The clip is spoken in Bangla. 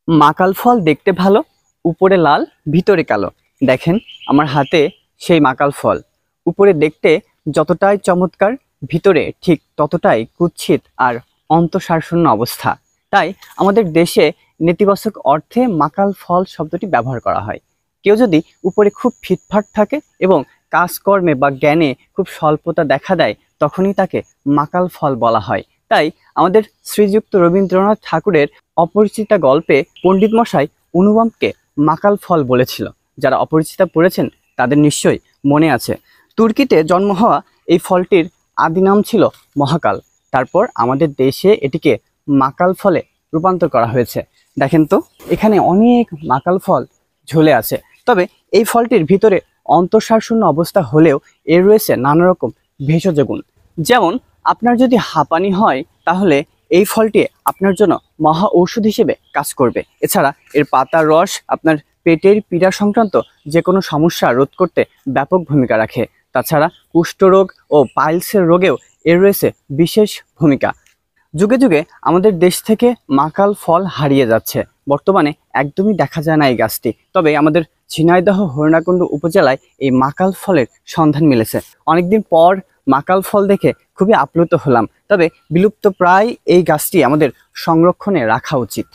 মাকাল ফল দেখতে ভালো, উপরে লাল ভিতরে কালো। দেখেন আমার হাতে সেই মাকাল ফল। উপরে দেখতে যতটাই চমৎকার, ভিতরে ঠিক ততটাই কুৎসিত আর অন্তঃসারশূন্য অবস্থা। তাই আমাদের দেশে নেতিবাচক অর্থে মাকাল ফল শব্দটি ব্যবহার করা হয়। কেউ যদি উপরে খুব ফিটফাট থাকে এবং কাজকর্মে বা জ্ঞানে খুব স্বল্পতা দেখা দেয়, তখনই তাকে মাকাল ফল বলা হয়। তাই আমাদের শ্রীযুক্ত রবীন্দ্রনাথ ঠাকুরের অপরিচিতা গল্পে পণ্ডিত মশাই অনুপমকে মাকাল ফল বলেছিল। যারা অপরিচিতা পড়েছেন তাদের নিশ্চয়ই মনে আছে। তুর্কিতে জন্ম হওয়া এই ফলটির আদি নাম ছিল মহাকাল। তারপর আমাদের দেশে এটিকে মাকাল ফলে রূপান্তর করা হয়েছে। দেখেন তো, এখানে অনেক মাকাল ফল ঝুলে আছে। তবে এই ফলটির ভিতরে অন্তঃসারশূন্য অবস্থা হলেও এর রয়েছে নানা রকম ভেষজ গুণ। যেমন আপনার যদি হাঁপানি হয়, তাহলে এই ফলটি আপনার জন্য মহা ঔষধ হিসেবে কাজ করবে। এছাড়া এর পাতার রস আপনার পেটের পীড়া সংক্রান্ত যে কোনো সমস্যা রোধ করতে ব্যাপক ভূমিকা রাখে। তাছাড়া কুষ্ঠরোগ ও পাইলসের রোগেও এর রয়েছে বিশেষ ভূমিকা। যুগে যুগে আমাদের দেশ থেকে মাকাল ফল হারিয়ে যাচ্ছে। বর্তমানে একদমই দেখা যায় না এই গাছটি। তবে আমাদের ঝিনাইদহ হরিণাকুণ্ডু উপজেলায় এই মাকাল ফলের সন্ধান মিলেছে। অনেকদিন পর মাকাল ফল দেখে খুবই আপ্লুত হলাম। তবে বিলুপ্ত প্রায় এই গাছটি আমাদের সংরক্ষণে রাখা উচিত।